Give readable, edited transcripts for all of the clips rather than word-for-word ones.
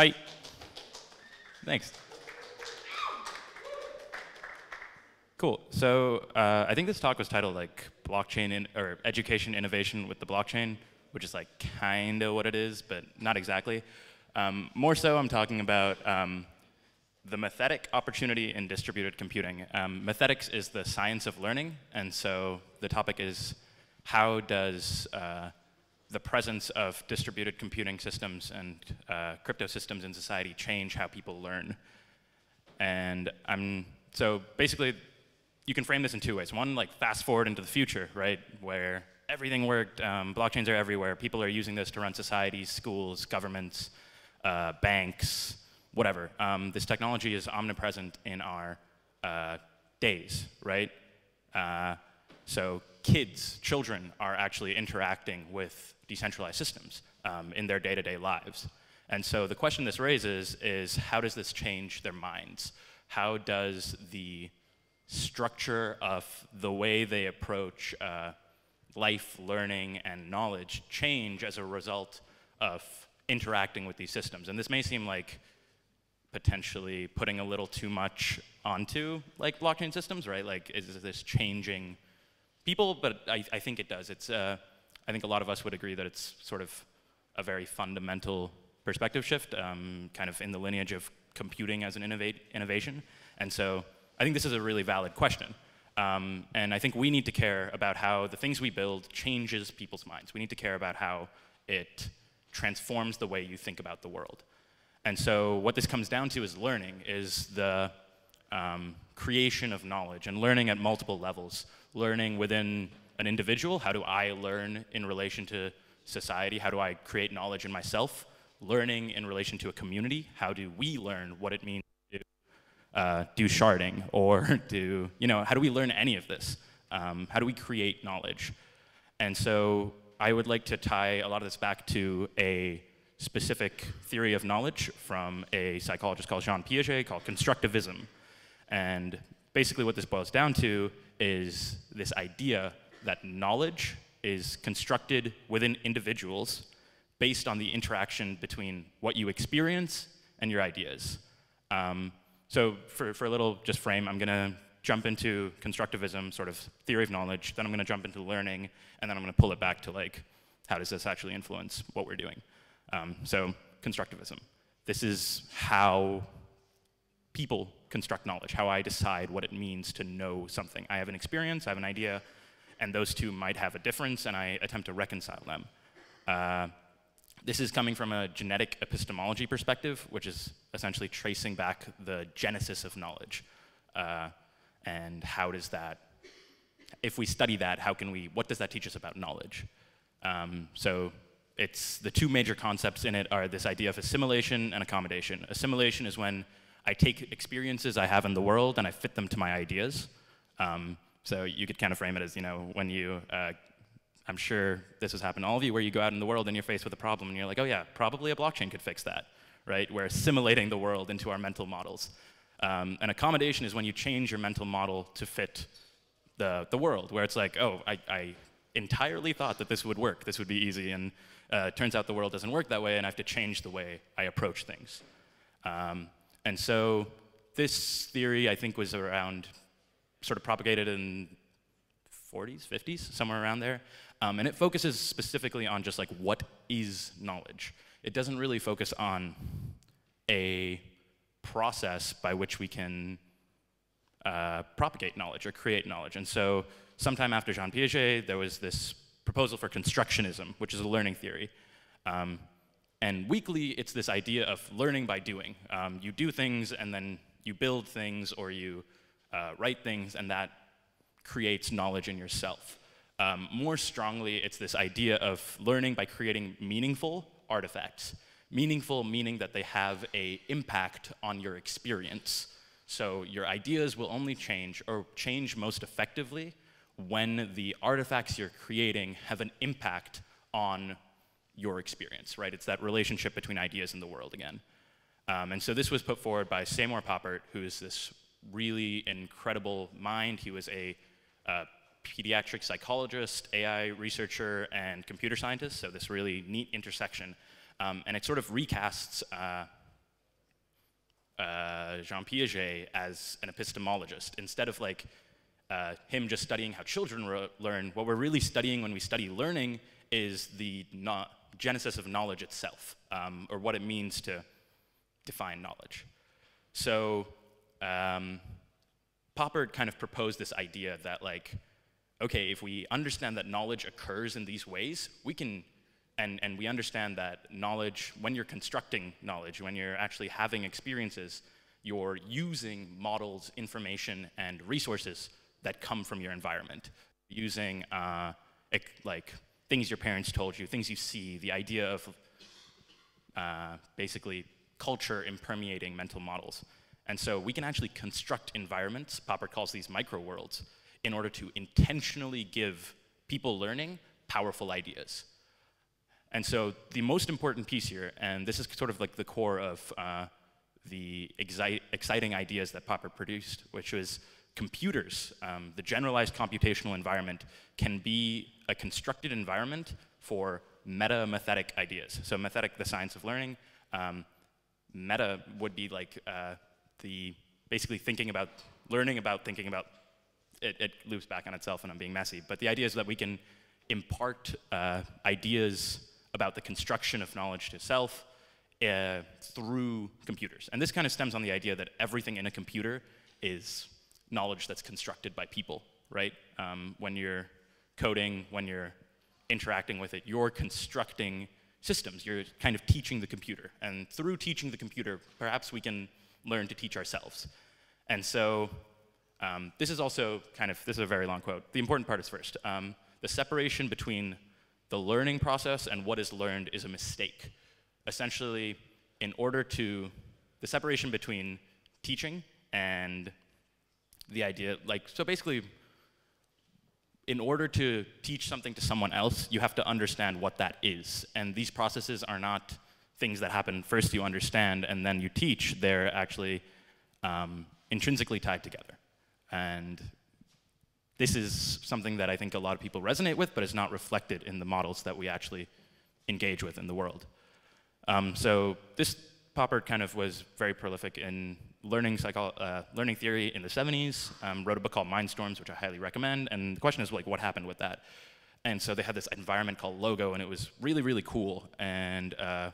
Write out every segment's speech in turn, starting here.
Hi. Thanks. Cool. So I think this talk was titled like blockchain or education innovation with the blockchain, which is like kind of what it is, but not exactly. More so, I'm talking about the methetic opportunity in distributed computing. Methetics is the science of learning, and so the topic is how does the presence of distributed computing systems and crypto systems in society change how people learn? And so basically, you can frame this in two ways. One, like fast forward into the future, right, where everything worked, blockchains are everywhere, people are using this to run societies, schools, governments, banks, whatever. This technology is omnipresent in our days, right? So kids, children are actually interacting with decentralized systems in their day-to-day lives. And so the question this raises is, how does this change their minds? How does the structure of the way they approach life, learning, and knowledge change as a result of interacting with these systems? And this may seem like potentially putting a little too much onto like blockchain systems, right? Like, is this changing people? But I think it does. I think a lot of us would agree that it's sort of a very fundamental perspective shift, kind of in the lineage of computing as an innovation. And so I think this is a really valid question. And I think we need to care about how the things we build changes people's minds. We need to care about how it transforms the way you think about the world. And so what this comes down to is learning, is the creation of knowledge, and learning at multiple levels. Learning within an individual, how do I learn in relation to society? How do I create knowledge in myself? Learning in relation to a community, how do we learn what it means to do sharding, or how do we learn any of this? How do we create knowledge? And so I would like to tie a lot of this back to a specific theory of knowledge from a psychologist called Jean Piaget called Constructivism. And basically what this boils down to is this idea that knowledge is constructed within individuals based on the interaction between what you experience and your ideas. So for a little just frame, I'm gonna jump into constructivism, sort of theory of knowledge, then I'm gonna jump into learning, and then I'm gonna pull it back to like, how does this actually influence what we're doing? So constructivism. This is how people construct knowledge, how I decide what it means to know something. I have an experience, I have an idea, and those two might have a difference, and I attempt to reconcile them. This is coming from a genetic epistemology perspective, which is essentially tracing back the genesis of knowledge. And how does that, if we study that, what does that teach us about knowledge? So it's the two major concepts in it are this idea of assimilation and accommodation. Assimilation is when I take experiences I have in the world and I fit them to my ideas. So you could kind of frame it as, when you, I'm sure this has happened to all of you, where you go out in the world and you're faced with a problem and you're like, oh yeah, probably a blockchain could fix that, right? We're assimilating the world into our mental models. And accommodation is when you change your mental model to fit the world, where it's like, oh, I entirely thought that this would work, this would be easy, and it turns out the world doesn't work that way, and I have to change the way I approach things. And so this theory, I think, was around, sort of propagated in 40s, 50s, somewhere around there. And it focuses specifically on just like, what is knowledge? It doesn't really focus on a process by which we can propagate knowledge or create knowledge. And so sometime after Jean Piaget, there was this proposal for Constructionism, which is a learning theory. And weakly, it's this idea of learning by doing. You do things, and then you build things, or you write things, and that creates knowledge in yourself. More strongly, it's this idea of learning by creating meaningful artifacts. Meaningful meaning that they have an impact on your experience. So your ideas will only change, or change most effectively, when the artifacts you're creating have an impact on your experience, right? It's that relationship between ideas and the world again. And so this was put forward by Seymour Papert, who is this really incredible mind. He was a pediatric psychologist, AI researcher, and computer scientist, so this really neat intersection. And it sort of recasts Jean Piaget as an epistemologist. Instead of like him just studying how children learn, what we're really studying when we study learning is the genesis of knowledge itself, or what it means to define knowledge. So Popper kind of proposed this idea that like, okay, if we understand that knowledge occurs in these ways, we can, and we understand that knowledge, when you're constructing knowledge, when you're actually having experiences, you're using models, information, and resources that come from your environment, using like things your parents told you, things you see, the idea of basically culture impermeating mental models. And so we can actually construct environments, Popper calls these microworlds, in order to intentionally give people learning powerful ideas. And so the most important piece here, and this is sort of like the core of the exciting ideas that Popper produced, which was computers, the generalized computational environment, can be a constructed environment for meta-methetic ideas. So methetic, the science of learning. Meta would be like basically thinking about, learning about, thinking about, it loops back on itself and I'm being messy, but the idea is that we can impart ideas about the construction of knowledge to self through computers. And this kind of stems on the idea that everything in a computer is knowledge that's constructed by people, right? When you're coding, when you're interacting with it, you're constructing systems. You're kind of teaching the computer. And through teaching the computer, perhaps we can learn to teach ourselves. And so this is also kind of, this is a very long quote. The important part is first. The separation between the learning process and what is learned is a mistake. Essentially, in order to, the separation between teaching and the idea, like, so basically, in order to teach something to someone else, you have to understand what that is. And these processes are not things that happen first you understand and then you teach. They're actually intrinsically tied together. And this is something that I think a lot of people resonate with, but is not reflected in the models that we actually engage with in the world. So this Popper kind of was very prolific in learning theory in the 70s, wrote a book called Mindstorms, which I highly recommend, and the question is like, what happened with that? And so they had this environment called Logo, and it was really, really cool, and it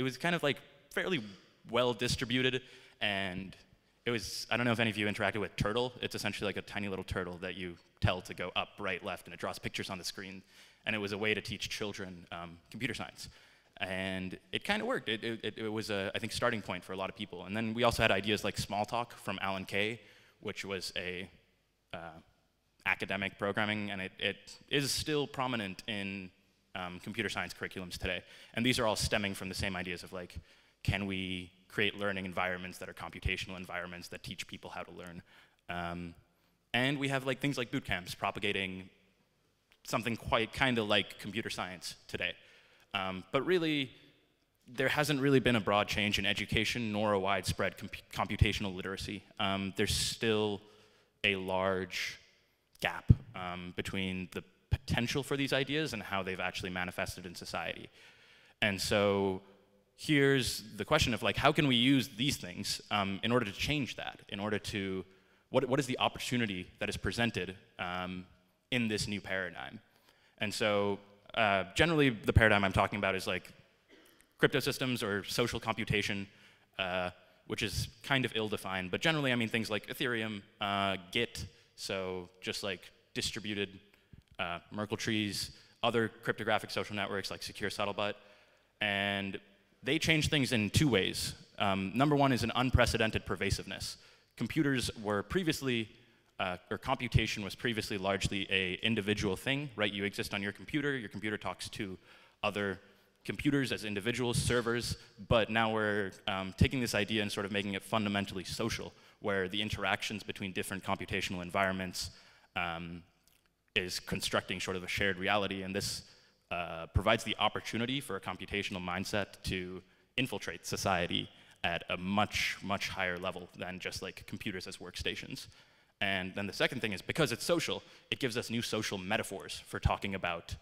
was kind of like fairly well distributed, and it was, I don't know if any of you interacted with Turtle. It's essentially like a tiny little turtle that you tell to go up, right, left, and it draws pictures on the screen. And it was a way to teach children computer science. And it kind of worked. It was a, I think, starting point for a lot of people. And then we also had ideas like Smalltalk from Alan Kay, which was a academic programming, and it is still prominent in computer science curriculums today. And these are all stemming from the same ideas of like, can we create learning environments that are computational environments that teach people how to learn? And we have like things like boot camps propagating something quite kind of like computer science today. But really, there hasn't really been a broad change in education nor a widespread computational literacy. There's still a large gap between the potential for these ideas and how they've actually manifested in society. And so here's the question of like, how can we use these things in order to change that, in order to, what is the opportunity that is presented in this new paradigm? And so generally the paradigm I'm talking about is like crypto systems or social computation, which is kind of ill-defined, but generally I mean things like Ethereum, Git, so just like distributed Merkle trees, other cryptographic social networks like Secure Scuttlebutt, and they change things in two ways. Number one is an unprecedented pervasiveness. Computers were previously, or computation was previously largely an individual thing, right? You exist on your computer talks to other computers as individuals, servers, but now we're taking this idea and sort of making it fundamentally social, where the interactions between different computational environments is constructing sort of a shared reality, and this provides the opportunity for a computational mindset to infiltrate society at a much, much higher level than just like computers as workstations. And then the second thing is, because it's social, it gives us new social metaphors for talking about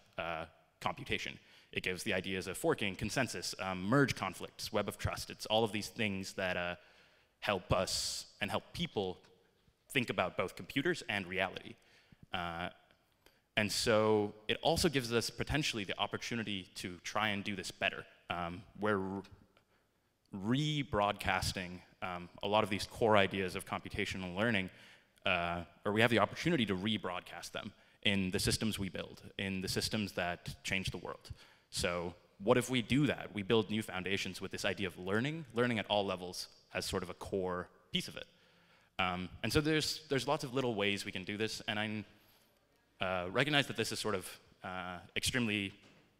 computation. It gives the ideas of forking, consensus, merge conflicts, web of trust. It's all of these things that help us and help people think about both computers and reality. And so it also gives us potentially the opportunity to try and do this better. We're rebroadcasting a lot of these core ideas of computational learning, or we have the opportunity to rebroadcast them in the systems we build, in the systems that change the world. So what if we do that? We build new foundations with this idea of learning at all levels as sort of a core piece of it. And so there's lots of little ways we can do this, and I recognize that this is sort of extremely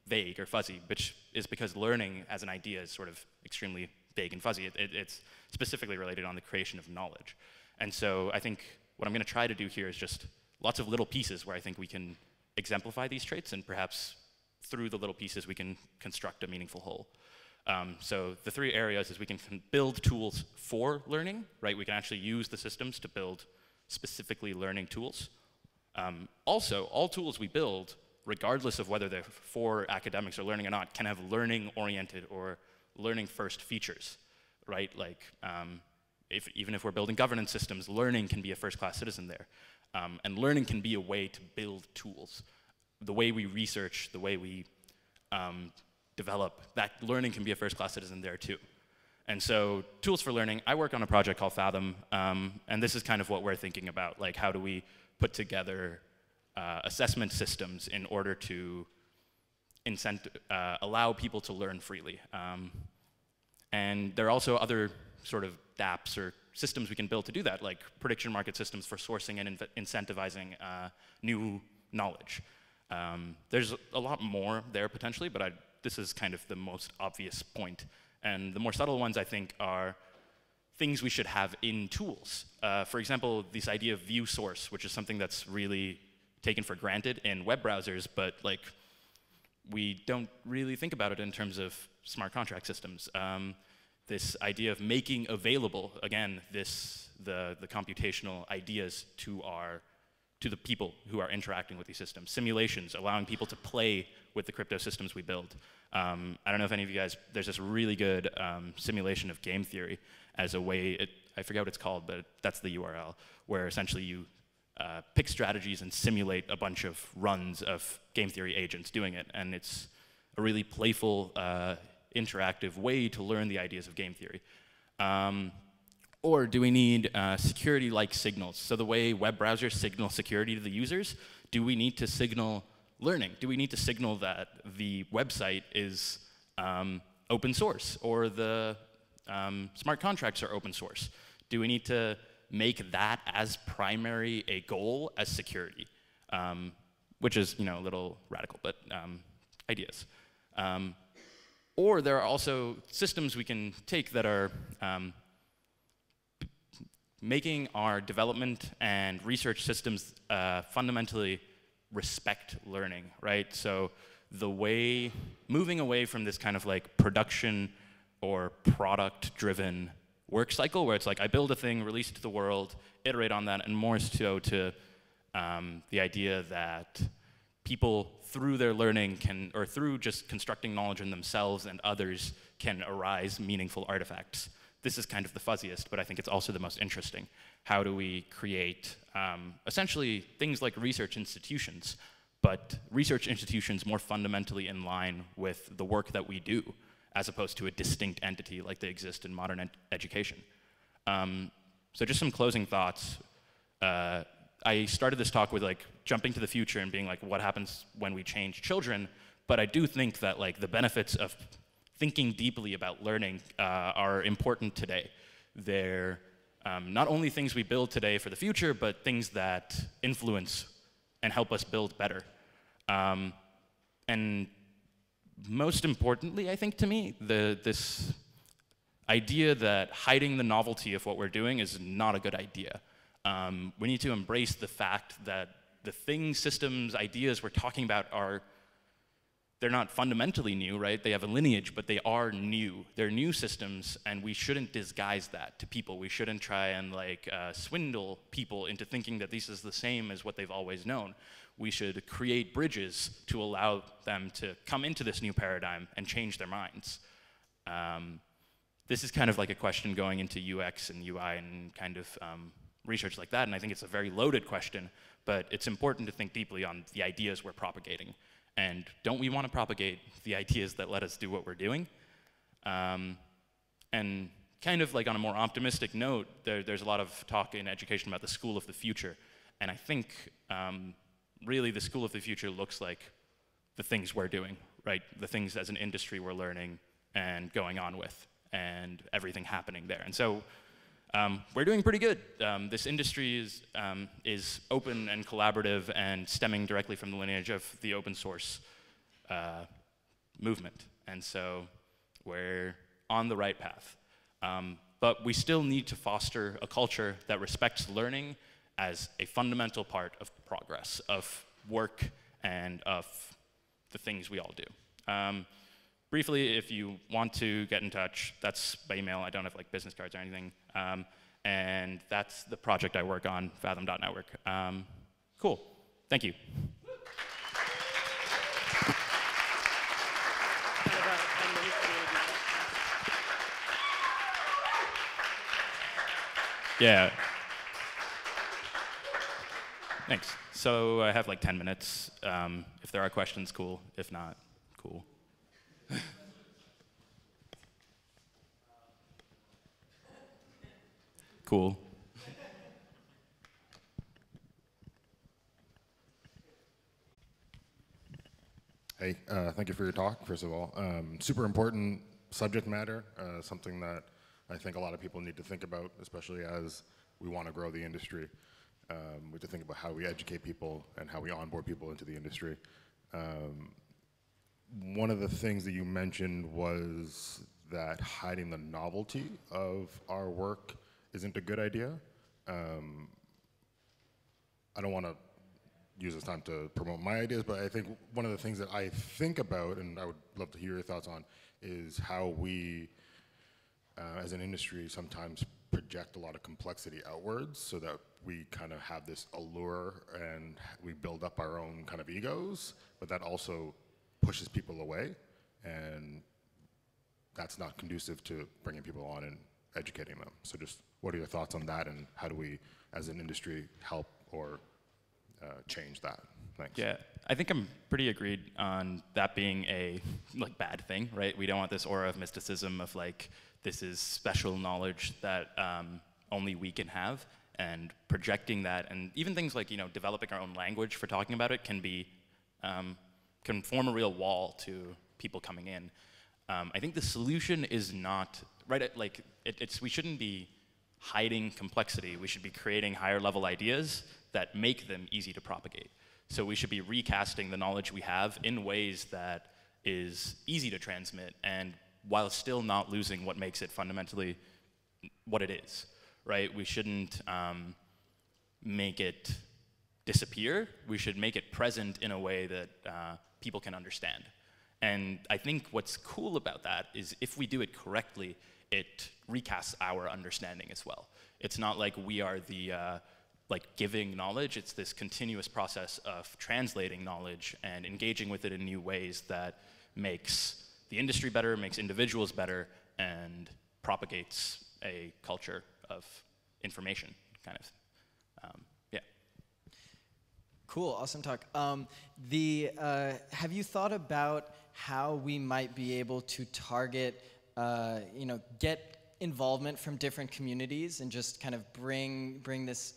vague or fuzzy, which is because learning as an idea is sort of extremely vague and fuzzy. It's specifically related on the creation of knowledge. And so I think what I'm going to try to do here is just lots of little pieces where I think we can exemplify these traits, and perhaps through the little pieces we can construct a meaningful whole. So the three areas is we can build tools for learning, right? We can actually use the systems to build specifically learning tools. Also, all tools we build, regardless of whether they're for academics or learning or not, can have learning-oriented or learning-first features, right? Like, even if we're building governance systems, learning can be a first-class citizen there. And learning can be a way to build tools. The way we research, the way we develop, that learning can be a first-class citizen there too. And so tools for learning, I work on a project called Fathom, and this is kind of what we're thinking about, like how do we put together assessment systems in order to allow people to learn freely. And there are also other sort of dApps or systems we can build to do that, like prediction market systems for sourcing and incentivizing new knowledge. There's a lot more there potentially, but this is kind of the most obvious point. And the more subtle ones, I think, are things we should have in tools. For example, this idea of view source, which is something that's really taken for granted in web browsers, but like we don't really think about it in terms of smart contract systems. This idea of making available, again, the computational ideas to the people who are interacting with these systems. Simulations, allowing people to play with the crypto systems we build. I don't know if any of you guys, there's this really good simulation of game theory as a way, I forget what it's called, but that's the URL, where essentially you pick strategies and simulate a bunch of runs of game theory agents doing it. And it's a really playful, interactive way to learn the ideas of game theory. Or do we need security-like signals? So the way web browsers signal security to the users, do we need to signal learning? Do we need to signal that the website is open source, or the smart contracts are open source? Do we need to make that as primary a goal as security? Which is, you know, a little radical, but ideas. Or there are also systems we can take that are making our development and research systems fundamentally respect learning, right? So the way, moving away from this kind of like production or product-driven work cycle where it's like I build a thing, release it to the world, iterate on that, and more so to the idea that people through their learning can, or through just constructing knowledge in themselves and others, can arise meaningful artifacts. This is kind of the fuzziest, but I think it's also the most interesting. How do we create essentially things like research institutions, but research institutions more fundamentally in line with the work that we do, as opposed to a distinct entity like they exist in modern education. So just some closing thoughts. I started this talk with like jumping to the future and being like, what happens when we change children? But I do think that like the benefits of thinking deeply about learning are important today. They're not only things we build today for the future, but things that influence and help us build better. And most importantly, I think to me, this idea that hiding the novelty of what we're doing is not a good idea. We need to embrace the fact that the things, systems, ideas we're talking about they're not fundamentally new, right? They have a lineage, but they are new. They're new systems, and we shouldn't disguise that to people. We shouldn't try and like swindle people into thinking that this is the same as what they've always known. we should create bridges to allow them to come into this new paradigm and change their minds. This is kind of like a question going into UX and UI and kind of research like that, and I think it's a very loaded question, but it's important to think deeply on the ideas we're propagating. And don't we want to propagate the ideas that let us do what we're doing? And kind of like on a more optimistic note, there's a lot of talk in education about the school of the future. And I think really the school of the future looks like the things we're doing, right? The things as an industry we're learning and going on with, and everything happening there. And so we're doing pretty good. This industry is open and collaborative and stemming directly from the lineage of the open source movement. And so we're on the right path. But we still need to foster a culture that respects learning as a fundamental part of progress, of work, and of the things we all do. Briefly, if you want to get in touch, that's by email. I don't have like business cards or anything. And that's the project I work on, Fathom.network. Cool. Thank you. Yeah. Thanks. So I have like 10 minutes. If there are questions, cool. If not, cool. Cool. Hey, thank you for your talk, first of all. Super important subject matter, something that I think a lot of people need to think about, especially as we want to grow the industry. We have to think about how we educate people and how we onboard people into the industry. One of the things that you mentioned was that hiding the novelty of our work isn't a good idea. I don't want to use this time to promote my ideas, but I think one of the things that I think about, and I would love to hear your thoughts on, is how we, as an industry, sometimes project a lot of complexity outwards so that we kind of have this allure and we build up our own kind of egos, but that also pushes people away, and that's not conducive to bringing people on and educating them. So just what are your thoughts on that, and how do we, as an industry, help or change that? Thanks. Yeah, I think I'm pretty agreed on that being a like bad thing, right? We don't want this aura of mysticism of like, this is special knowledge that only we can have, and projecting that, and even things like, you know, developing our own language for talking about it can be, can form a real wall to people coming in. I think the solution is not, right, like, we shouldn't be hiding complexity. We should be creating higher level ideas that make them easy to propagate. So we should be recasting the knowledge we have in ways that is easy to transmit, and while still not losing what makes it fundamentally what it is, right? We shouldn't make it disappear. We should make it present in a way that people can understand. And I think what's cool about that is if we do it correctly, it recasts our understanding as well. It's not like we are the like giving knowledge. It's this continuous process of translating knowledge and engaging with it in new ways that makes the industry better, makes individuals better, and propagates a culture of information, kind of. Yeah. Cool, awesome talk. Have you thought about how we might be able to target, you know, get involvement from different communities and just kind of bring this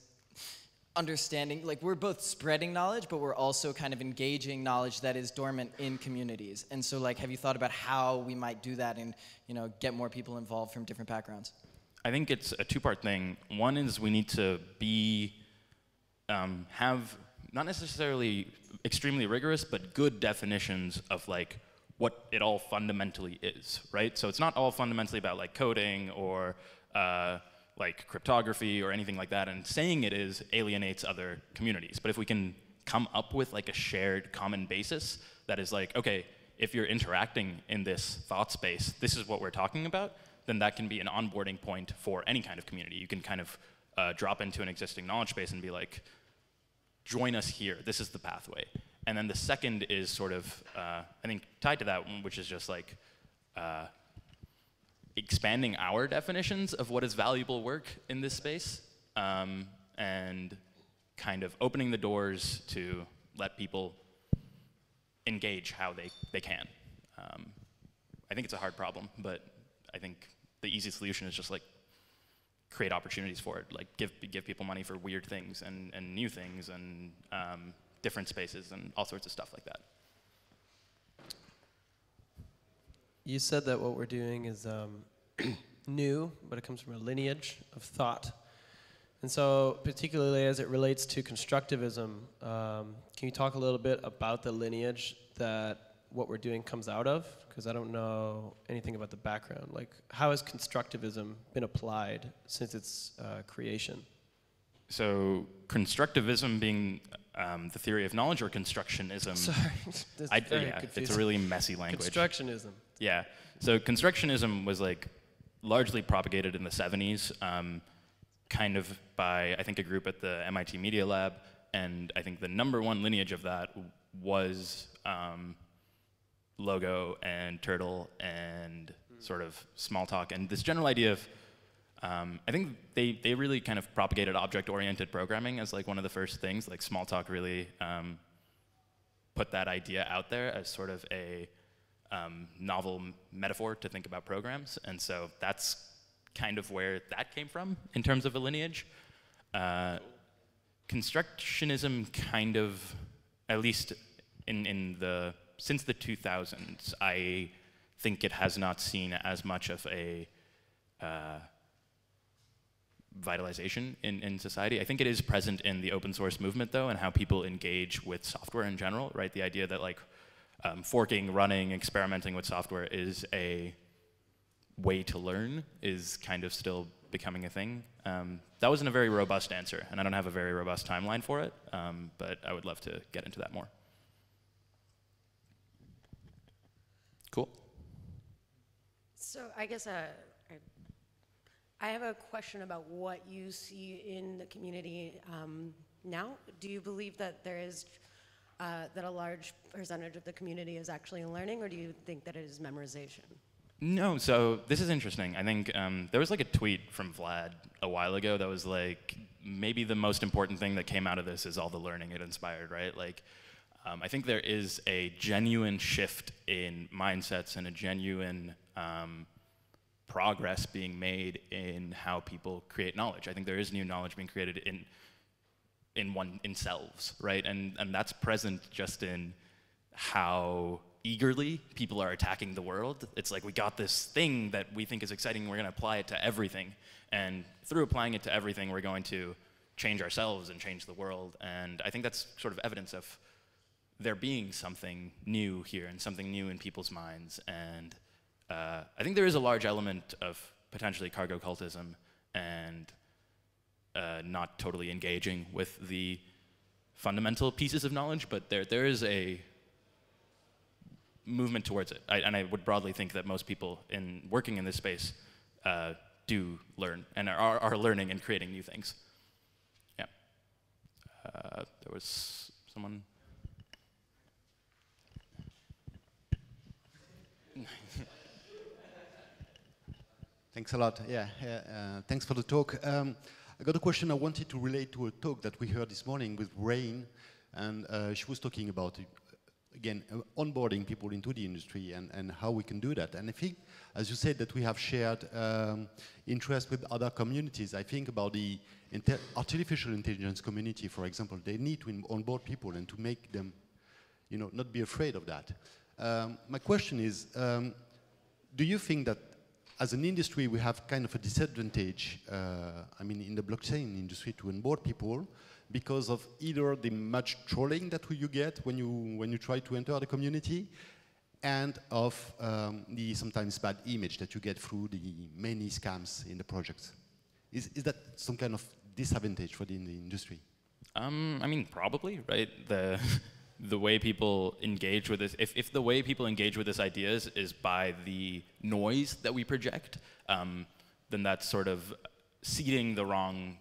understanding? Like, we're both spreading knowledge, but we're also kind of engaging knowledge that is dormant in communities. And so, like, have you thought about how we might do that and, you know, get more people involved from different backgrounds? I think it's a two-part thing. One is we need to be, have not necessarily extremely rigorous, but good definitions of like what it all fundamentally is, right? So it's not all fundamentally about like coding or like cryptography or anything like that, and saying it is alienates other communities. But if we can come up with like a shared common basis that is like, okay, if you're interacting in this thought space, this is what we're talking about, then that can be an onboarding point for any kind of community. You can kind of drop into an existing knowledge base and be like, join us here. This is the pathway. And then the second is sort of, I think, tied to that one, which is just like expanding our definitions of what is valuable work in this space, and kind of opening the doors to let people engage how they can. I think it's a hard problem, but I think the easy solution is just like create opportunities for it, like give people money for weird things and new things and different spaces and all sorts of stuff like that. You said that what we're doing is new, but it comes from a lineage of thought. And so particularly as it relates to constructivism, can you talk a little bit about the lineage that what we're doing comes out of? Because I don't know anything about the background. Like, how has constructivism been applied since its creation? So constructivism being the theory of knowledge, or constructionism? Sorry, it's a really messy language. Constructionism. Yeah, so constructionism was like largely propagated in the 70s, kind of by, I think, a group at the MIT Media Lab, and I think the #1 lineage of that was Logo and Turtle and sort of Smalltalk, and this general idea of, I think they really kind of propagated object-oriented programming as like one of the first things. Like Smalltalk really put that idea out there as sort of a novel metaphor to think about programs, and so that's kind of where that came from in terms of a lineage. Constructionism kind of, at least since the 2000s, I think it has not seen as much of a vitalization in society. I think it is present in the open source movement though, and how people engage with software in general, right? The idea that like forking, running, experimenting with software is a way to learn is kind of still becoming a thing. That wasn't a very robust answer, and I don't have a very robust timeline for it, but I would love to get into that more. Cool. So I guess I have a question about what you see in the community now. Do you believe that there is that a large percentage of the community is actually learning, or do you think that it is memorization? No, so this is interesting. I think there was like a tweet from Vlad a while ago that was like, maybe the most important thing that came out of this is all the learning it inspired, right? Like, I think there is a genuine shift in mindsets and a genuine progress being made in how people create knowledge. I think there is new knowledge being created in selves, right? And that's present just in how eagerly people are attacking the world. It's like we got this thing that we think is exciting, we're going to apply it to everything. And through applying it to everything, we're going to change ourselves and change the world. And I think that's sort of evidence of there being something new here and something new in people's minds. And I think there is a large element of potentially cargo cultism and not totally engaging with the fundamental pieces of knowledge, but there is a movement towards it. And I would broadly think that most people working in this space do learn and are learning and creating new things. Yeah. There was someone. Thanks a lot. Yeah, thanks for the talk. I got a question I wanted to relate to a talk that we heard this morning with Rain, and she was talking about, again, onboarding people into the industry and how we can do that. And I think, as you said, that we have shared interest with other communities. I think about the artificial intelligence community, for example. They need to onboard people and to make them, not be afraid of that. My question is, do you think that as an industry, we have kind of a disadvantage, in the blockchain industry to onboard people because of either the much trolling that you get when you try to enter the community, and of the sometimes bad image that you get through the many scams in the projects? Is that some kind of disadvantage for the industry? Probably, right? The way people engage with this, if the way people engage with this ideas is by the noise that we project, then that's sort of seeding the wrong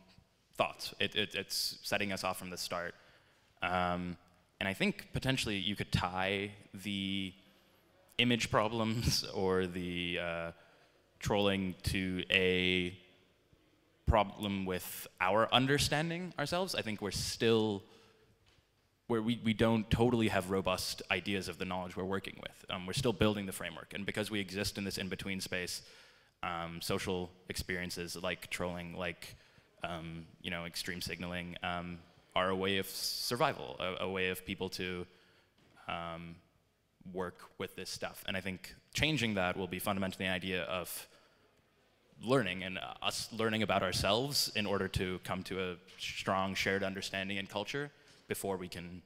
thoughts. It's setting us off from the start. And I think potentially you could tie the image problems or the trolling to a problem with our understanding ourselves. I think we're still, where we don't totally have robust ideas of the knowledge we're working with. We're still building the framework. And because we exist in this in-between space, social experiences like trolling, like you know, extreme signaling, are a way of survival, a way of people to work with this stuff. And I think changing that will be fundamentally an idea of learning and us learning about ourselves in order to come to a strong shared understanding and culture before we can,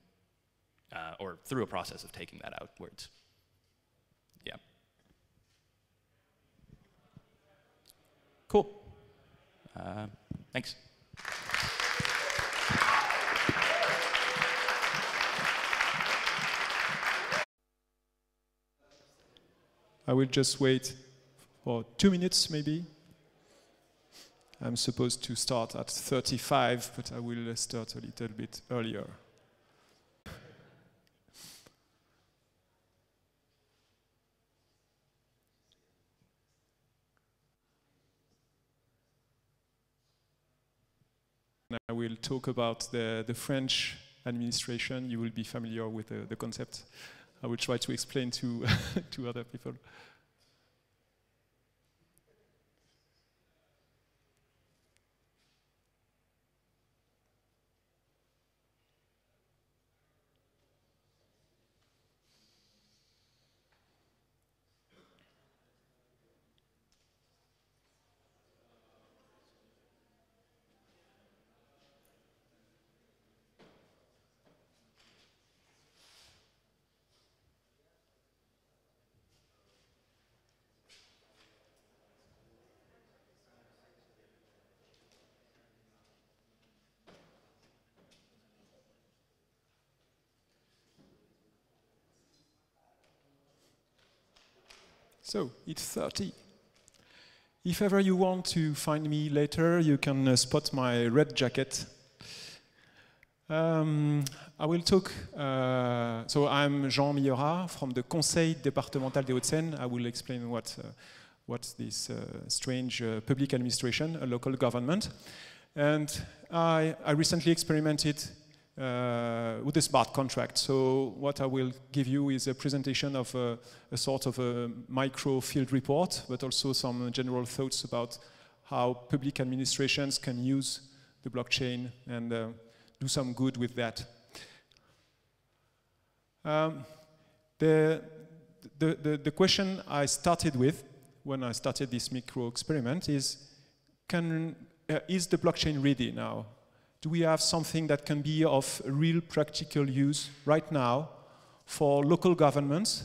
or through a process of taking that outwards. Yeah. Cool. Thanks. I will just wait for 2 minutes, maybe. I'm supposed to start at 35, but I will start a little bit earlier. I will talk about the French administration. You will be familiar with the concept. I will try to explain to, to other people. So, it's 30. If ever you want to find me later, you can spot my red jacket. I will talk, so I'm Jean MILLERAT from the Conseil départemental des Hauts-de-Seine. I will explain what's this strange public administration, a local government. And I recently experimented with a smart contract. So what I will give you is a presentation of a sort of a micro field report, but also some general thoughts about how public administrations can use the blockchain and do some good with that. The question I started with when I started this micro experiment is the blockchain ready now? Do we have something that can be of real practical use right now for local governments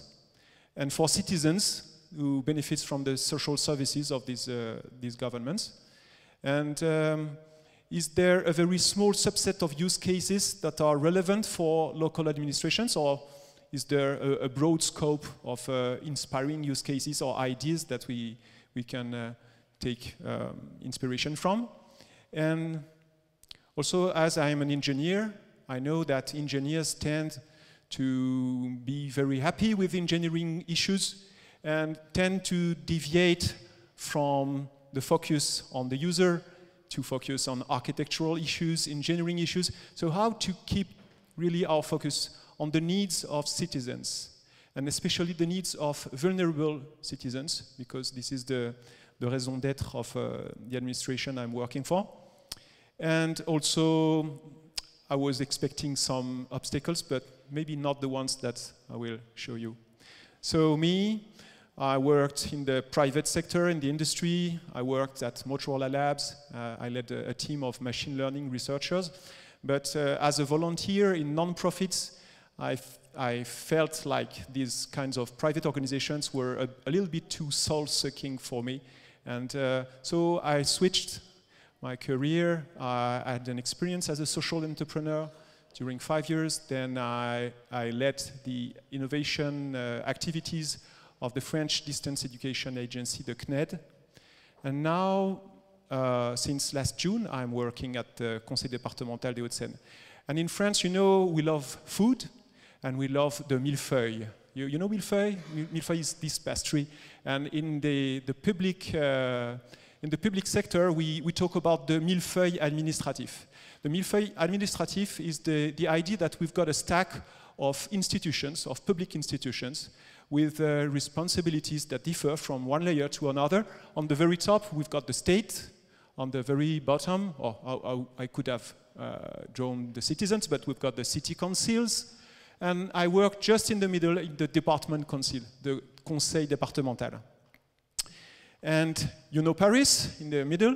and for citizens who benefit from the social services of these governments? And is there a very small subset of use cases that are relevant for local administrations, or is there a broad scope of inspiring use cases or ideas that we can take inspiration from? And also, as I am an engineer, I know that engineers tend to be very happy with engineering issues and tend to deviate from the focus on the user to focus on architectural issues, engineering issues. So how to keep really our focus on the needs of citizens, and especially the needs of vulnerable citizens, because this is the raison d'être of the administration I'm working for. And also, I was expecting some obstacles, but maybe not the ones that I will show you. So I worked in the private sector, in the industry. I worked at Motorola Labs. I led a team of machine learning researchers. But as a volunteer in non-profits, I felt like these kinds of private organizations were a little bit too soul-sucking for me. And so I switched my career. I had an experience as a social entrepreneur during 5 years. Then I led the innovation activities of the French distance education agency, the CNED. And now, since last June, I'm working at the Conseil départemental des Hauts-de-Seine. And in France, you know, we love food, and we love the millefeuille. You know millefeuille? Millefeuille is this pastry. And in the public sector, we talk about the millefeuille administratif. The millefeuille administratif is the idea that we've got a stack of institutions, of public institutions, with responsibilities that differ from one layer to another. On the very top, we've got the state. On the very bottom, or I could have drawn the citizens, but we've got the city councils. And I work just in the middle in the department council, the Conseil départemental. And you know Paris in the middle.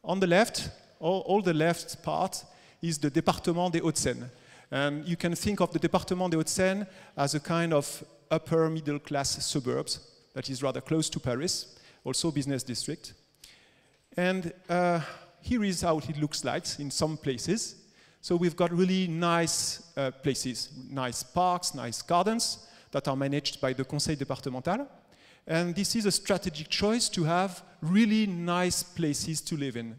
On the left, all the left part is the Département des Hauts-de-Seine. And you can think of the Département des Hauts-de-Seine as a kind of upper middle class suburbs that is rather close to Paris, also business district. And here is how it looks like in some places. So we've got really nice places, nice parks, nice gardens that are managed by the Conseil départemental. And this is a strategic choice to have really nice places to live in.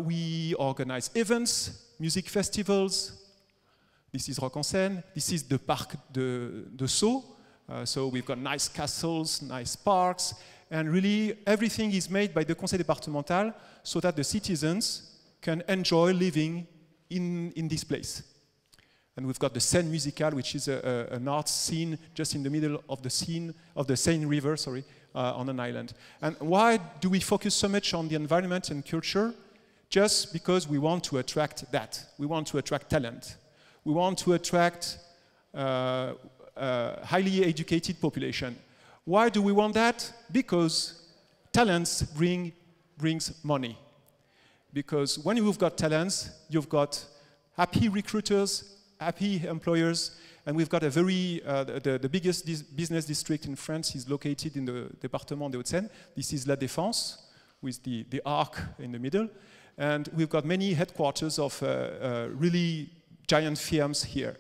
We organize events, music festivals. This is Rock en Seine. This is the Parc de Sceaux. So we've got nice castles, nice parks. And really, everything is made by the Conseil départemental so that the citizens can enjoy living in this place. And we've got the Seine Musicale, which is an art scene just in the middle of the scene of the Seine River, on an island. And why do we focus so much on the environment and culture? Just because we want to attract that. We want to attract talent. We want to attract highly educated population. Why do we want that? Because talents brings money. Because when you've got talents, you've got happy recruiters, happy employers, and we've got a very, the biggest business district in France is located in the Département des Hauts-de-Seine. This is La Défense, with the arc in the middle. And we've got many headquarters of really giant firms here.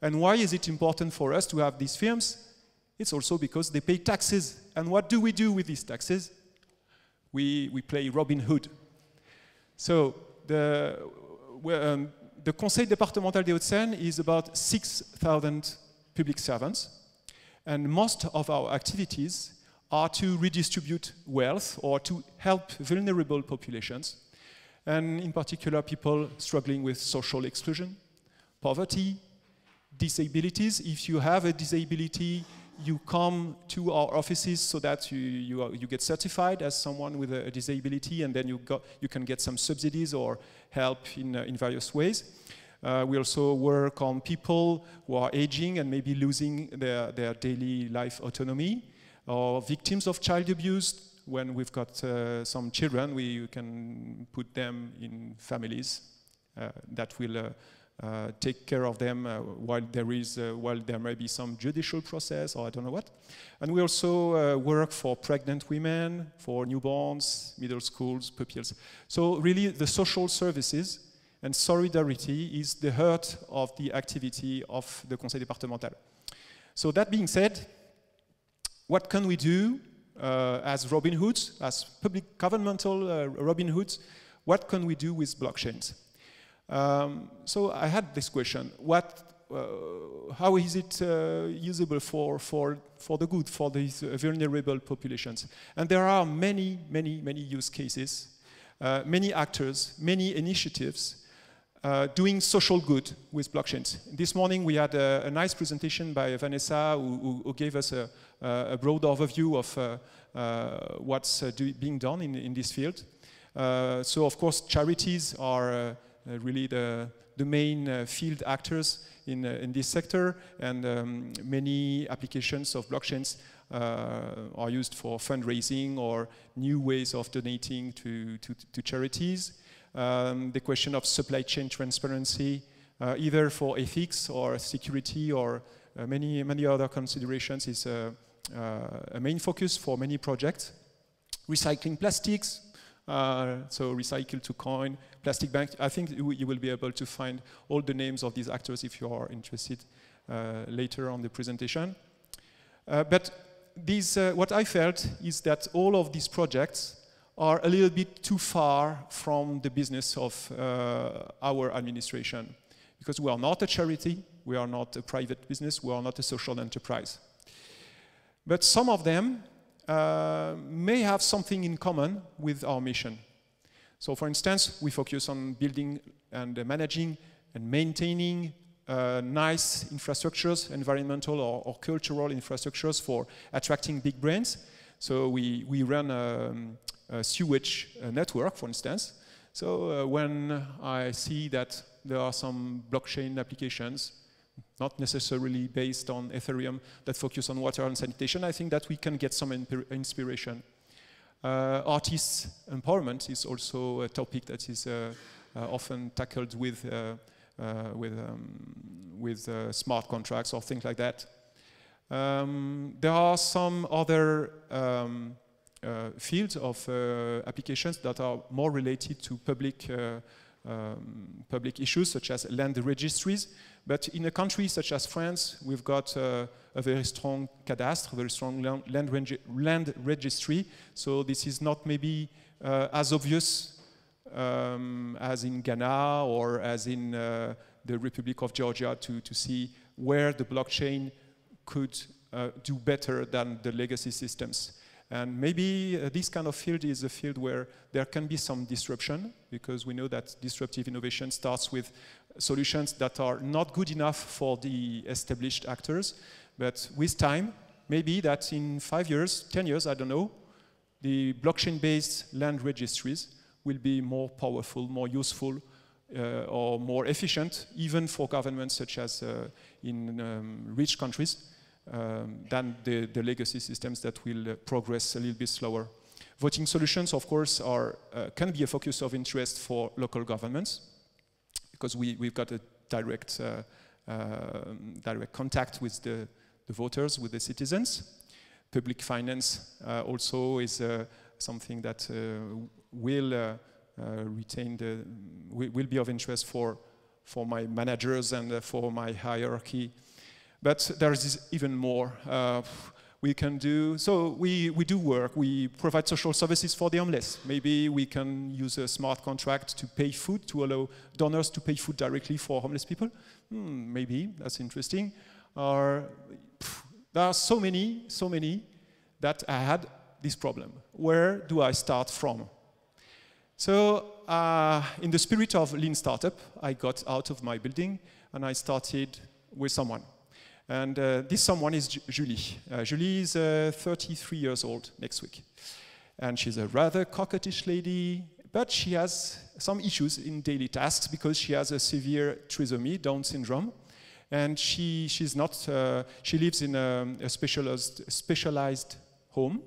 And why is it important for us to have these firms? It's also because they pay taxes. And what do we do with these taxes? We play Robin Hood. So the Conseil départemental des Hauts-de-Seine is about 6,000 public servants. And most of our activities are to redistribute wealth or to help vulnerable populations. And in particular, people struggling with social exclusion, poverty, disabilities. If you have a disability, you come to our offices so that you get certified as someone with a disability, and then you can get some subsidies or help in various ways. We also work on people who are aging and maybe losing their daily life autonomy, or victims of child abuse. When we've got some children, we can put them in families that will take care of them while there may be some judicial process or I don't know what. And we also work for pregnant women, for newborns, middle schools, pupils. So really the social services and solidarity is the heart of the activity of the Conseil départemental. So that being said, what can we do as Robin Hoods, as public governmental Robin Hoods? What can we do with blockchains? So I had this question: how is it usable for the good, for these vulnerable populations? And there are many use cases, many actors, many initiatives doing social good with blockchains. This morning we had a nice presentation by Vanessa who gave us a broad overview of what's being done in this field. So of course charities are really the main field actors in this sector, and many applications of blockchains are used for fundraising or new ways of donating to charities. The question of supply chain transparency, either for ethics or security or many other considerations, is a main focus for many projects. Recycling plastics, so recycle to coin, plastic bank. I think you will be able to find all the names of these actors if you are interested later on the presentation. But these, what I felt is that all of these projects are a little bit too far from the business of our administration. Because we are not a charity, we are not a private business, we are not a social enterprise. But some of them may have something in common with our mission. So for instance, we focus on building and managing and maintaining nice infrastructures, environmental or cultural infrastructures for attracting big brands. So we run a sewage network, for instance. So when I see that there are some blockchain applications, not necessarily based on Ethereum, that focus on water and sanitation, I think that we can get some inspiration. Artists' empowerment is also a topic that is often tackled with smart contracts or things like that. There are some other fields of applications that are more related to public issues, such as land registries. But in a country such as France, we've got a very strong cadastre, a very strong land registry. So this is not maybe as obvious as in Ghana or as in the Republic of Georgia to see where the blockchain could do better than the legacy systems. And maybe this kind of field is a field where there can be some disruption, because we know that disruptive innovation starts with solutions that are not good enough for the established actors. But with time, maybe that in 5 years, 10 years, I don't know, the blockchain-based land registries will be more powerful, more useful, or more efficient, even for governments such as in rich countries, than the legacy systems that will progress a little bit slower. Voting solutions, of course, can be a focus of interest for local governments, because we've got a direct contact with the voters, with the citizens. Public finance also is something that will be of interest for my managers and for my hierarchy. But there is even more we can do. So we do work. We provide social services for the homeless. Maybe we can use a smart contract to pay food, to allow donors to pay food directly for homeless people. Maybe, that's interesting. There are so many that I had this problem. Where do I start from? So in the spirit of lean startup, I got out of my building and I started with someone. And this someone is Julie. Julie is 33 years old next week. And she's a rather coquettish lady, but she has some issues in daily tasks because she has a severe trisomy, Down syndrome. And she lives in a specialized home.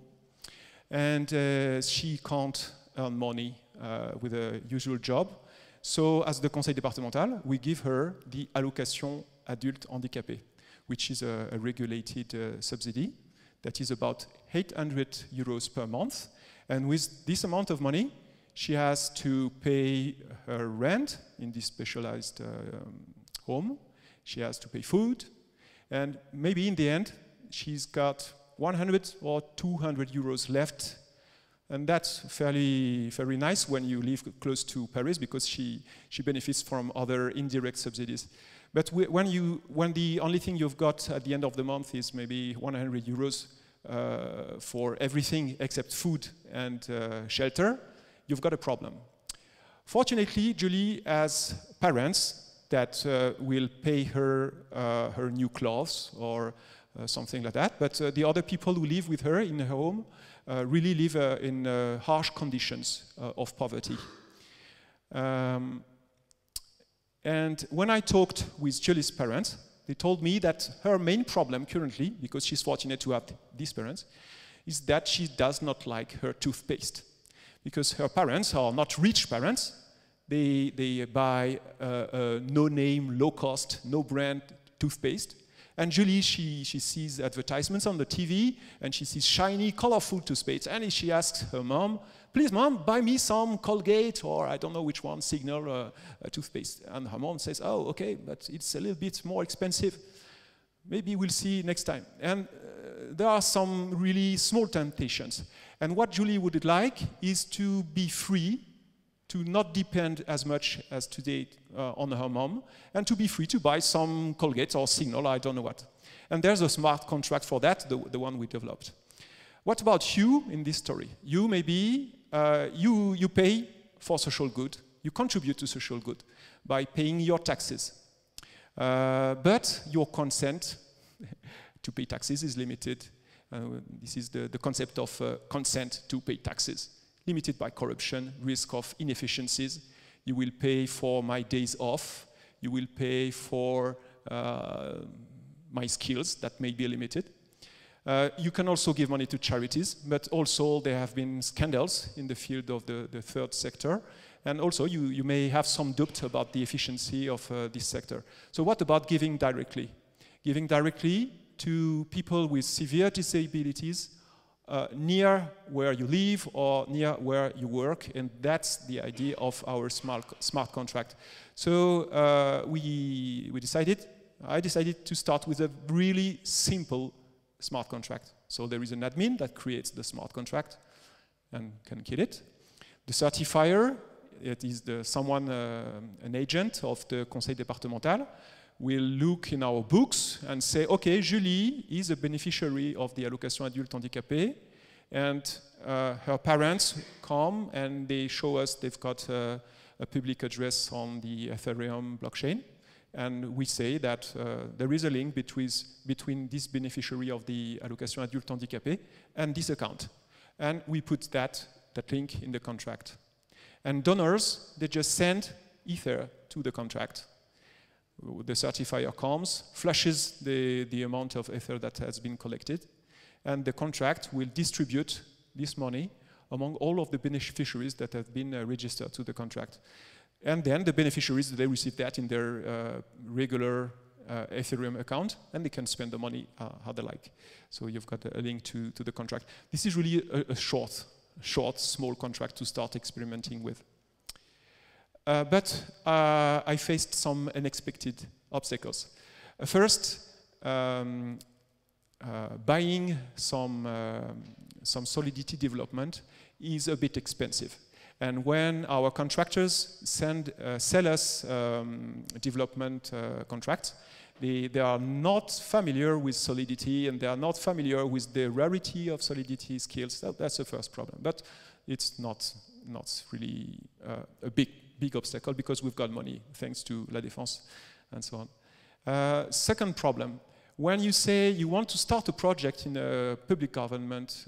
And she can't earn money with a usual job. So as the conseil départemental, we give her the allocation adulte handicapé, which is a regulated subsidy that is about 800 euros per month. And with this amount of money, she has to pay her rent in this specialized home. She has to pay food. And maybe in the end, she's got 100 or 200 euros left. And that's very nice when you live close to Paris, because she benefits from other indirect subsidies. But when the only thing you've got at the end of the month is maybe 100 euros for everything except food and shelter, you've got a problem. Fortunately, Julie has parents that will pay her her new clothes or something like that. But the other people who live with her in her home really live in harsh conditions of poverty. And when I talked with Julie's parents, they told me that her main problem currently, because she's fortunate to have these parents, is that she does not like her toothpaste. Because her parents are not rich parents. They buy no-name, low-cost, no-brand toothpaste. And Julie, she sees advertisements on the TV, and she sees shiny, colorful toothpaste. And she asks her mom, please, mom, buy me some Colgate, or I don't know which one, Signal toothpaste. And her mom says, oh, okay, but it's a little bit more expensive. Maybe we'll see next time. And there are some really small temptations. And what Julie would like is to be free, to not depend as much as today on her mom, and to be free to buy some Colgate or Signal, I don't know what. And there's a smart contract for that, the one we developed. What about you in this story? You maybe, you pay for social good, you contribute to social good by paying your taxes. But your consent to pay taxes is limited. This is the concept of consent to pay taxes. Limited by corruption, risk of inefficiencies. You will pay for my days off. You will pay for my skills that may be limited. You can also give money to charities, but also there have been scandals in the field of the third sector. And also you may have some doubt about the efficiency of this sector. So what about giving directly? Giving directly to people with severe disabilities near where you live or near where you work, and that's the idea of our smart contract. So I decided to start with a really simple smart contract. So there is an admin that creates the smart contract and can kill it. The certifier, it is an agent of the Conseil départemental, will look in our books and say, okay, Julie is a beneficiary of the allocation adulte handicapé, and her parents come and they show us they've got a public address on the Ethereum blockchain. And we say that there is a link between this beneficiary of the allocation adulte handicapé and this account. And we put that link in the contract. And donors, they just send Ether to the contract. The certifier comes, flushes the amount of Ether that has been collected, and the contract will distribute this money among all of the beneficiaries that have been registered to the contract. And then the beneficiaries, they receive that in their regular Ethereum account, and they can spend the money how they like. So you've got a link to the contract. This is really a short, small contract to start experimenting with. But I faced some unexpected obstacles. First, buying some solidity development is a bit expensive. And when our contractors sell us development contracts, they are not familiar with Solidity, and they are not familiar with the rarity of Solidity skills. That's the first problem. But it's not really a big obstacle, because we've got money, thanks to La Défense and so on. Second problem, when you say you want to start a project in a public government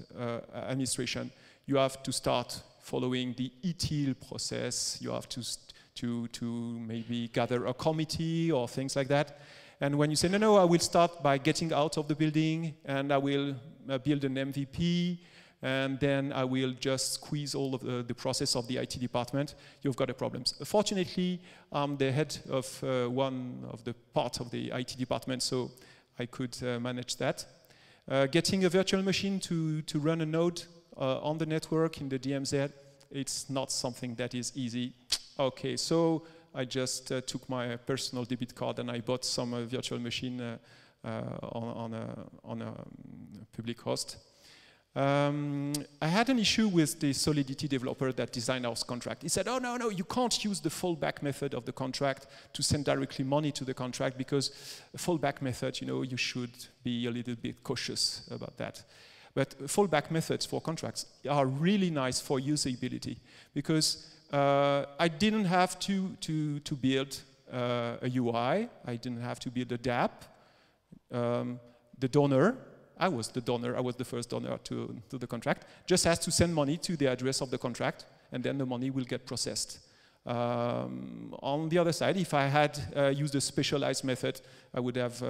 administration, you have to start following the ETIL process. You have to maybe gather a committee or things like that. And when you say, no, I will start by getting out of the building, and I will build an MVP, and then I will just squeeze all of the process of the IT department, you've got a problem. Fortunately, I'm the head of one of the parts of the IT department, so I could manage that. Getting a virtual machine to run a node on the network in the DMZ, it's not something that is easy. Okay, so I just took my personal debit card and I bought some virtual machine on a public host. I had an issue with the Solidity developer that designed our contract. He said, oh, no, you can't use the fallback method of the contract to send directly money to the contract, because the fallback method, you should be a little bit cautious about that. But fallback methods for contracts are really nice for usability, because I didn't have to build a UI. I didn't have to build a DApp. The donor, I was the first donor to the contract, just has to send money to the address of the contract, and then the money will get processed. On the other side, if I had used a specialized method, I would have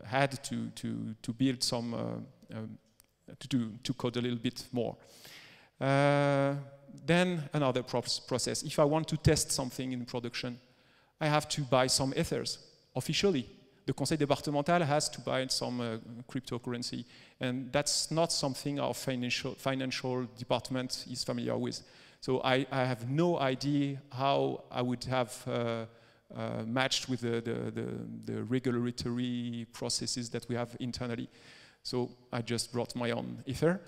had to build some, to code a little bit more. Then another process. If I want to test something in production, I have to buy some ethers officially. The Conseil départemental has to buy some cryptocurrency, and that's not something our financial department is familiar with. So I have no idea how I would have matched with the regulatory processes that we have internally. So I just brought my own Ether.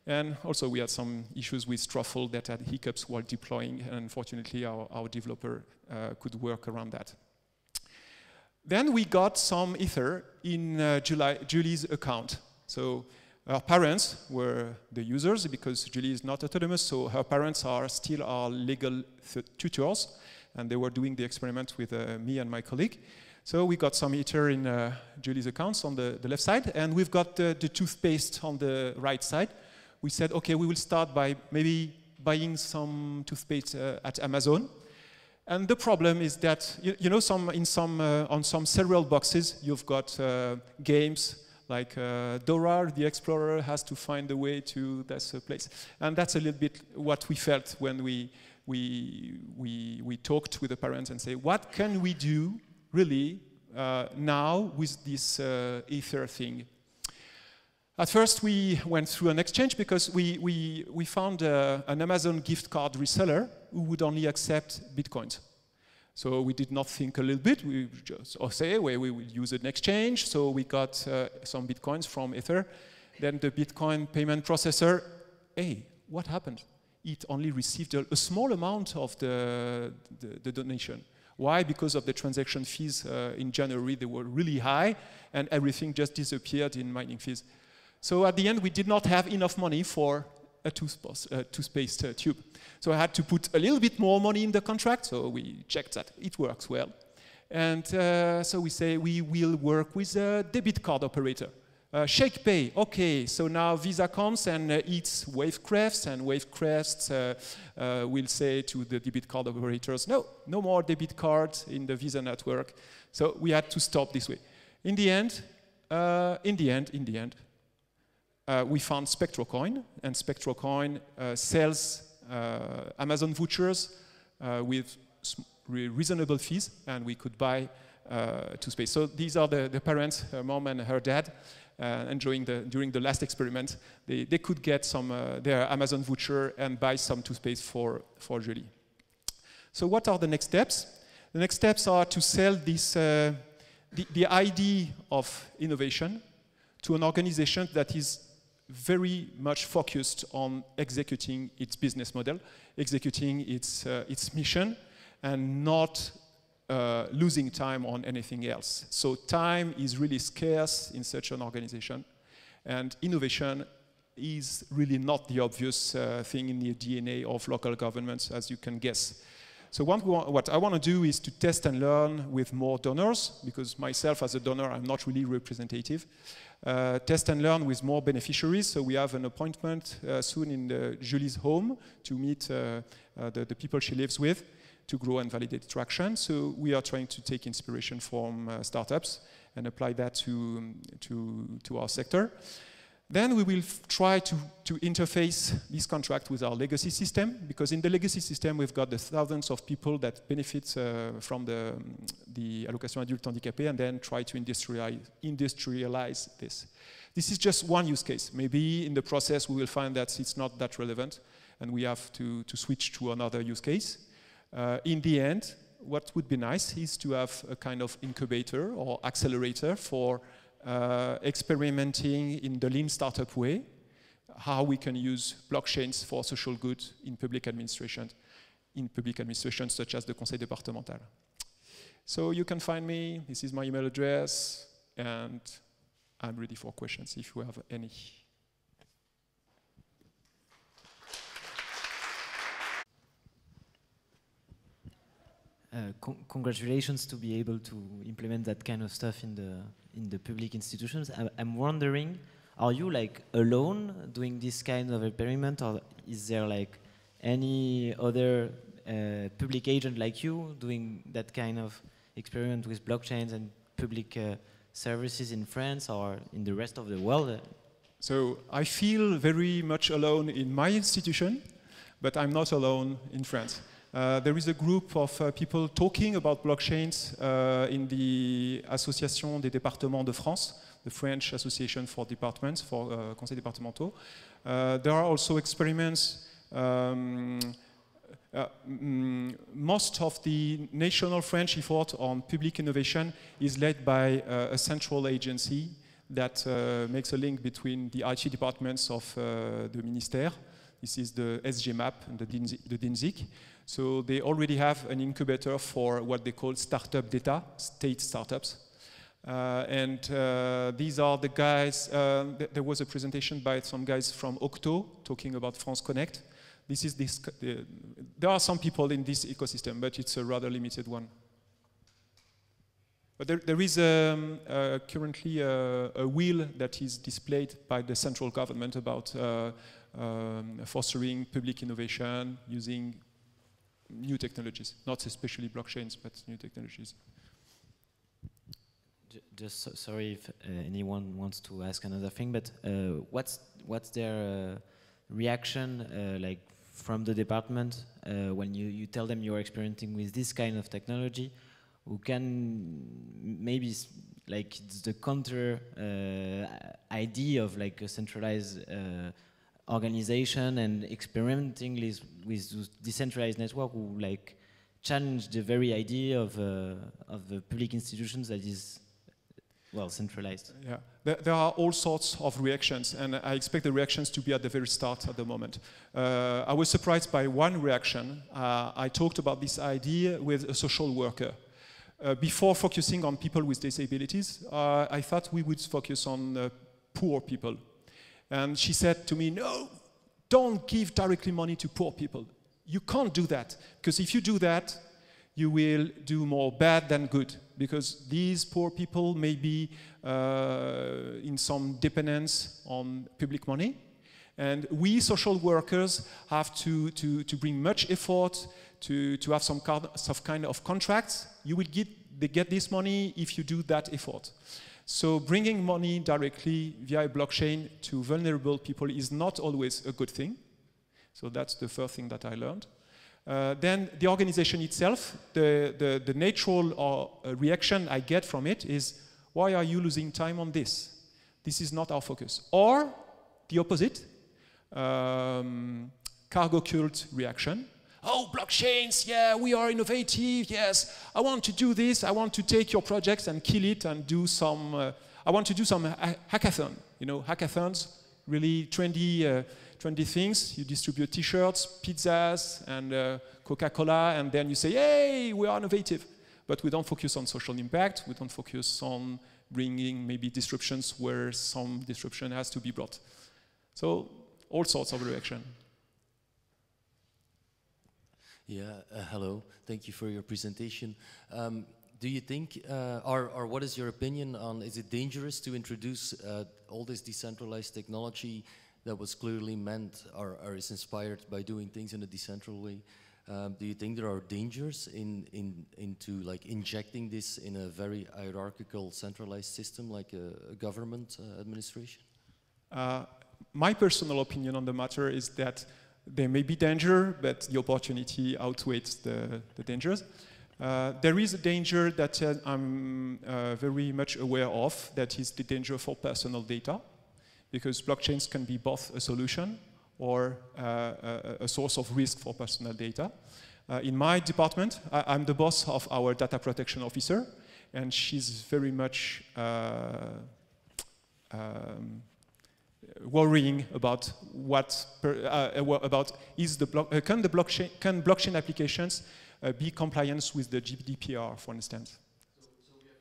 And also we had some issues with Truffle that had hiccups while deploying, and unfortunately our developer could work around that. Then we got some Ether in Julie's account. So her parents were the users because Julie is not autonomous, so her parents are still our legal tutors, and they were doing the experiment with me and my colleague. So we got some Ether in Julie's accounts on the left side, and we've got the toothpaste on the right side. We said, okay, we will start by maybe buying some toothpaste at Amazon. And the problem is that, you know, on some cereal boxes, you've got games like Dora, the explorer, has to find a way to this place. And that's a little bit what we felt when we talked with the parents and say, what can we do really now with this Ether thing? At first, we went through an exchange because we found an Amazon gift card reseller who would only accept Bitcoins. So we did not think a little bit. We just say, well, we will use an exchange. So we got some Bitcoins from Ether. Then the Bitcoin payment processor, hey, what happened? It only received a small amount of the donation. Why? Because of the transaction fees in January, they were really high, and everything just disappeared in mining fees. So at the end, we did not have enough money for a toothpaste tube. So I had to put a little bit more money in the contract, so we checked that it works well. And so we say we will work with a debit card operator. Shake Pay, okay, so now Visa comes and eats Wavecrafts, and Wavecrafts will say to the debit card operators, no more debit cards in the Visa network. So we had to stop this way. In the end, we found SpectroCoin, and SpectroCoin sells Amazon vouchers with reasonable fees, and we could buy toothpaste. So these are the parents, her mom and her dad, enjoying during the last experiment. They could get some their Amazon voucher and buy some toothpaste for Julie. So what are the next steps? The next steps are to sell this the idea of innovation to an organization that is very much focused on executing its business model, executing its mission, and not losing time on anything else. So time is really scarce in such an organization, and innovation is really not the obvious thing in the DNA of local governments, as you can guess. So what I want to do is to test and learn with more donors, because myself as a donor, I'm not really representative. Test and learn with more beneficiaries. So we have an appointment soon in Julie's home to meet the people she lives with to grow and validate traction. So we are trying to take inspiration from startups and apply that to our sector. Then we will try to interface this contract with our legacy system, because in the legacy system we've got the thousands of people that benefit from the allocation adulte handicapé, and then try to industrialize this. This is just one use case. Maybe in the process we will find that it's not that relevant and we have to switch to another use case. In the end, what would be nice is to have a kind of incubator or accelerator for experimenting in the lean startup way, how we can use blockchains for social good in public administration such as the Conseil départemental. So you can find me, this is my email address, and I'm ready for questions if you have any. Congratulations to be able to implement that kind of stuff in the public institutions. I'm wondering, are you like alone doing this kind of experiment, or is there like any other public agent like you doing that kind of experiment with blockchains and public services in France or in the rest of the world? So I feel very much alone in my institution, but I'm not alone in France. There is a group of people talking about blockchains in the Association des départements de France, the French Association for Departments, for conseils départementaux. There are also experiments. Most of the national French effort on public innovation is led by a central agency that makes a link between the IT departments of the ministère. This is the SGMAP and the DINSIC. So they already have an incubator for what they call startup data, state startups. These are the guys, there was a presentation by some guys from Octo talking about France Connect. This is there are some people in this ecosystem, but it's a rather limited one. But there is currently a will that is displayed by the central government about fostering public innovation using new technologies, not especially blockchains, but new technologies. Just sorry if anyone wants to ask another thing, but what's their reaction like from the department when you tell them you're experimenting with this kind of technology? Who can maybe like it's the counter idea of like a centralized organization and experimenting with decentralized network who like challenge the very idea of the public institutions that is well centralized. Yeah, there are all sorts of reactions, and I expect the reactions to be at the very start at the moment. I was surprised by one reaction. I talked about this idea with a social worker. Before focusing on people with disabilities, I thought we would focus on poor people. And she said to me, no, don't give directly money to poor people. You can't do that, because if you do that, you will do more bad than good, because these poor people may be in some dependence on public money. And we social workers have to bring much effort to have some kind of contracts. You will get this money if you do that effort. So bringing money directly via blockchain to vulnerable people is not always a good thing. So that's the first thing that I learned. Then the organization itself, the natural reaction I get from it is, why are you losing time on this? This is not our focus. Or the opposite, cargo cult reaction. Oh, blockchains, yeah, we are innovative, yes. I want to do this, I want to take your projects and kill it and do some, I want to do some hackathon. You know, hackathons, really trendy things. You distribute t-shirts, pizzas, and Coca-Cola, and then you say, hey, we are innovative. But we don't focus on social impact, we don't focus on bringing maybe disruptions where some disruption has to be brought. So, all sorts of reaction. Yeah, hello. Thank you for your presentation. Do you think, or what is your opinion on, is it dangerous to introduce all this decentralized technology that was clearly meant or is inspired by doing things in a decentral way? Do you think there are dangers into like injecting this in a very hierarchical centralized system like a government administration? My personal opinion on the matter is that there may be danger, but the opportunity outweighs the dangers. There is a danger that I'm very much aware of, that is the danger for personal data, because blockchains can be both a solution or a source of risk for personal data. In my department, I'm the boss of our data protection officer, and she's very much worrying about can blockchain applications be compliant with the GDPR, for instance. So we have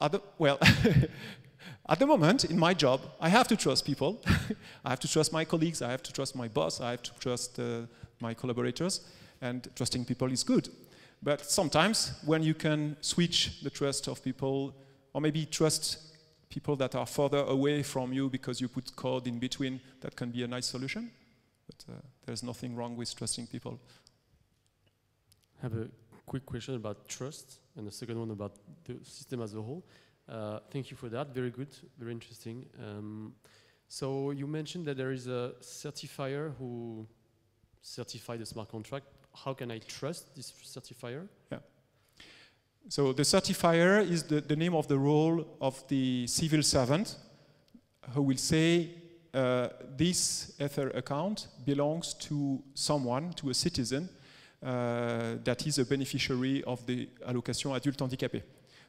to trust people? Well, at the moment, in my job, I have to trust people. I have to trust my colleagues, I have to trust my boss, I have to trust my collaborators, and trusting people is good. But sometimes, when you can switch the trust of people, or maybe trust people that are further away from you because you put code in between, that can be a nice solution. But there's nothing wrong with trusting people. I have a quick question about trust, and the second one about the system as a whole. Thank you for that, very good, very interesting. So you mentioned that there is a certifier who certified the smart contract. How can I trust this certifier? Yeah. So the certifier is the name of the role of the civil servant who will say this Ether account belongs to someone, to a citizen that is a beneficiary of the allocation adulte handicapé.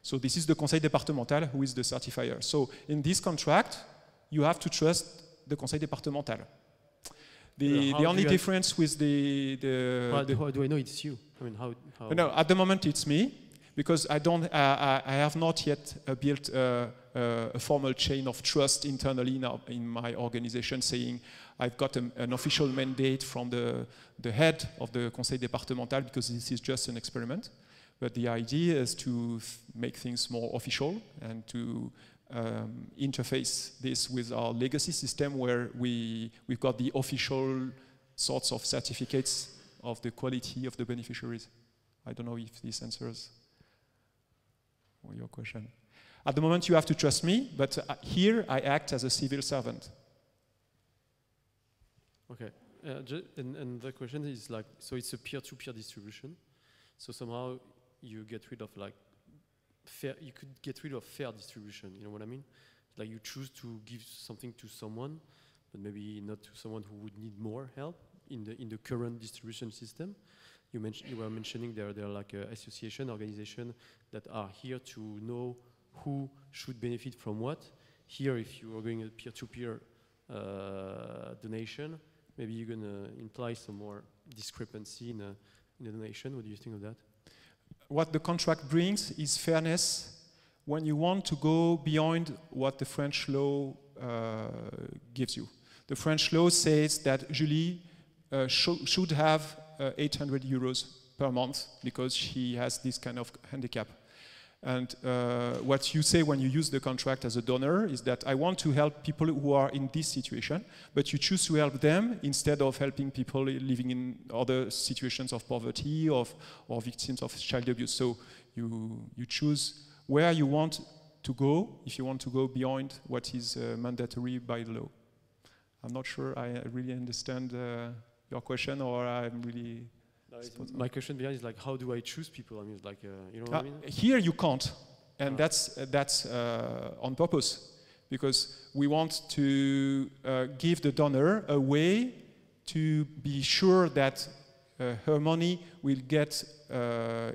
So this is the conseil départemental who is the certifier. So in this contract, you have to trust the conseil départemental. The only difference with how do I know it's you? I mean, how? No, at the moment it's me, because I have not yet built a formal chain of trust internally in my organization, saying I've got an official mandate from the head of the conseil départemental, because this is just an experiment. But the idea is to make things more official and to interface this with our legacy system, where we've got the official sorts of certificates of the quality of the beneficiaries. I don't know if this answers your question. At the moment, you have to trust me, but here I act as a civil servant. Okay, and the question is like, so it's a peer-to-peer distribution. So somehow you get rid of like you could get rid of fair distribution, you know what I mean? Like you choose to give something to someone, but maybe not to someone who would need more help in the current distribution system. You were mentioning there are like association, organization that are here to know who should benefit from what. Here, if you are going a peer-to-peer donation, maybe you're gonna imply some more discrepancy in the donation. What do you think of that? What the contract brings is fairness when you want to go beyond what the French law gives you. The French law says that Julie should have 800 euros per month because she has this kind of handicap. And what you say when you use the contract as a donor is that I want to help people who are in this situation, but you choose to help them instead of helping people living in other situations of poverty or victims of child abuse. So you choose where you want to go, if you want to go beyond what is mandatory by the law. I'm not sure I really understand your question, or I'm really... My question behind is like, how do I choose people? I mean, it's like, you know what I mean? Here you can't, and that's on purpose, because we want to give the donor a way to be sure that her money will get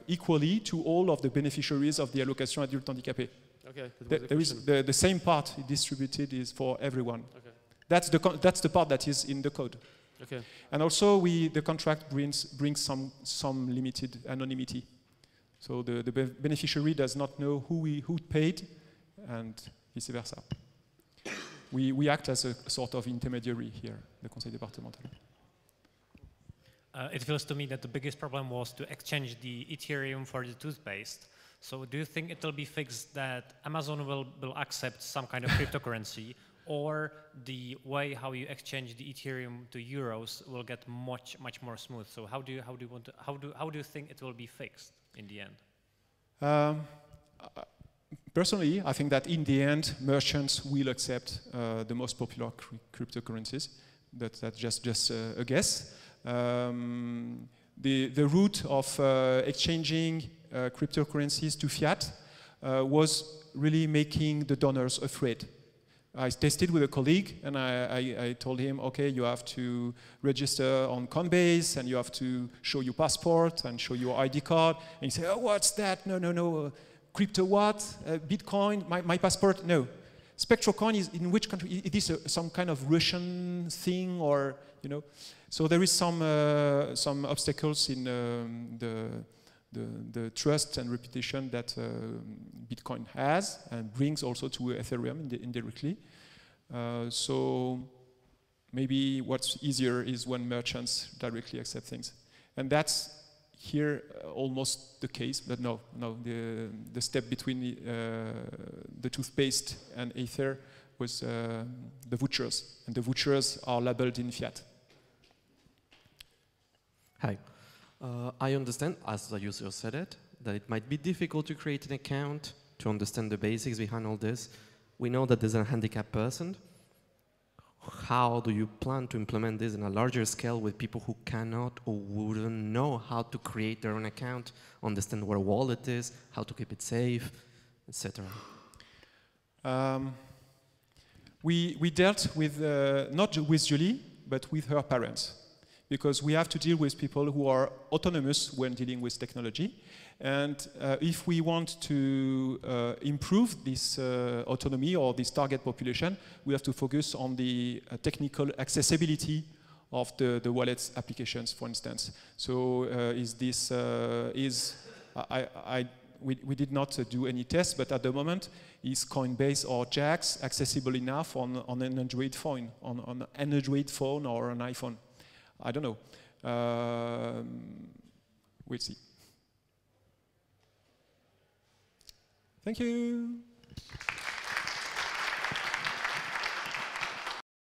equally to all of the beneficiaries of the allocation adulte handicapé. Okay. There is the same part distributed is for everyone. Okay. That's the part that is in the code. Okay. And also, the contract brings some limited anonymity. So the beneficiary does not know who paid, and vice versa. We act as a sort of intermediary here, the Conseil départemental. It feels to me that the biggest problem was to exchange the Ethereum for the toothpaste. So do you think it will be fixed that Amazon will accept some kind of cryptocurrency, or the way how you exchange the Ethereum to euros will get much more smooth? So how do you think it will be fixed in the end? Personally, I think that in the end, merchants will accept the most popular cryptocurrencies. That's just a guess. The route of exchanging cryptocurrencies to fiat was really making the donors afraid. I tested with a colleague, and I told him, okay, you have to register on Coinbase, and you have to show your passport and show your ID card. And he said, oh, what's that? No. Crypto what? Bitcoin? My passport? No. SpectroCoin is in which country? It is some kind of Russian thing, or, you know? So there is some obstacles in the trust and reputation that Bitcoin has and brings also to Ethereum indirectly. So maybe what's easier is when merchants directly accept things. And that's here almost the case, but no, the step between the toothpaste and Ether was the vouchers, and the vouchers are labeled in fiat. Hi. I understand, as the user said it, that it might be difficult to create an account to understand the basics behind all this. We know that there's a handicapped person. How do you plan to implement this in a larger scale with people who cannot or wouldn't know how to create their own account, understand what a wallet is, how to keep it safe, etc.? We dealt with, not with Julie, but with her parents. because we have to deal with people who are autonomous when dealing with technology. And if we want to improve this autonomy or this target population, we have to focus on the technical accessibility of the wallet's applications, for instance. So we did not do any tests, but at the moment, is Coinbase or Jax accessible enough on an Android phone, on an Android phone or an iPhone? I don't know. We'll see. Thank you.